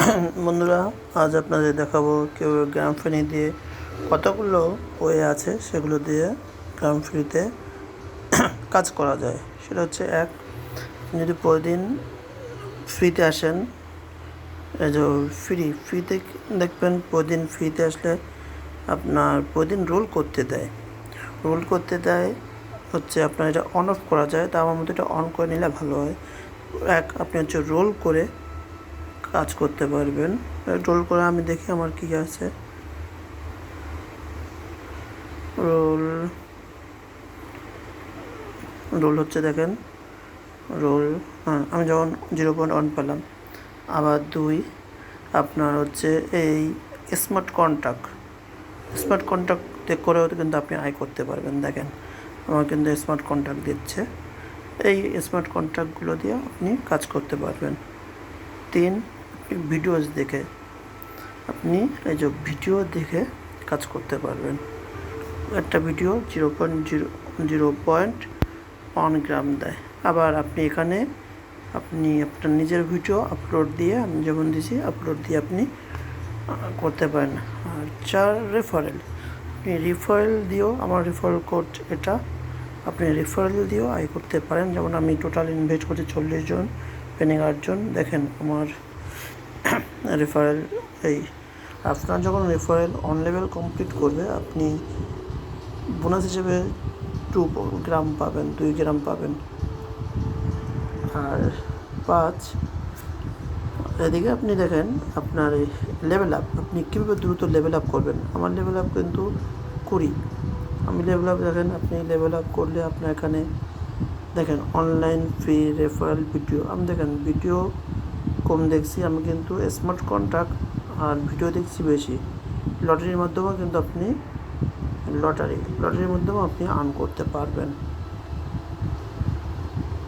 বন্ধুরা, আজ আপনাদের দেখাবো কীভাবে গ্রাম ফ্রি দিয়ে কতগুলো ওয়ে আছে সেগুলো দিয়ে গ্রাম ফ্রিতে কাজ করা যায়। সেটা হচ্ছে যদি প্রতিদিন ফ্রিতে আসেন, এই যে ফ্রিতে দেখবেন, প্রতিদিন ফ্রিতে আসলে আপনার প্রতিদিন রোল করতে দেয় হচ্ছে আপনার এটা অন অফ করা যায়। তা আমার মতো এটা অন করে নিলে ভালো হয়। আপনি হচ্ছে রোল করে কাজ করতে পারবেন। রোল করে আমি দেখি আমার কী আছে। রোল হচ্ছে, দেখেন রোল। আমি যখন 0.1 পেলাম, আবার 2 আপনার হচ্ছে এই স্মার্ট কন্ট্যাক্ট করেও কিন্তু আপনি আয় করতে পারবেন। দেখেন আমার কিন্তু স্মার্ট কন্ট্যাক্ট দিচ্ছে। এই স্মার্ট কন্ট্যাক্টগুলো দিয়ে আপনি কাজ করতে পারবেন। 3 ভিডিওস দেখে আপনি ভিডিও দেখে কাজ করতে পারবেন। একটা ভিডিও 0.1 গ্রাম দেয়। আবার আপনি এখানে আপনার নিজের ভিডিও আপলোড দিয়ে, আমি যেমন দিয়েছি আপলোড দিয়ে আপনি করতে পারেন। আর 4 রেফারেল, আপনি রেফারেল দিয়েও, আমার রেফারেল কোড এটা, আপনি রেফারেল দিয়েও আয় করতে পারেন। যেমন আমি টোটাল ইনভেস্ট করছি 40 জন, পেনিং 8 জন। দেখেন আমার রেফারেল আপনার যখন রেফারেল অন লেভেল কমপ্লিট করবে, আপনি বোনাস হিসেবে 2 গ্রাম পাবেন, 2 গ্রাম পাবেন। আর 5 এদিকে আপনি দেখেন আপনার এই লেভেল আপ, আপনি কীভাবে দ্রুত লেভেল আপ করবেন। আমার লেভেল আপ কিন্তু 20। আমি লেভেল আপ, দেখেন আপনি লেভেল আপ করলে আপনার এখানে দেখেন অনলাইন ফ্রি রেফারেল ভিডিও। আমি দেখেন ভিডিও কম দেখছি, আমি কিন্তু স্মার্ট কন্ট্যাক্ট আর ভিডিও দেখছি বেশি। লটারির মাধ্যমেও কিন্তু আপনি লটারির মাধ্যমেও আপনি আর্ন করতে পারবেন।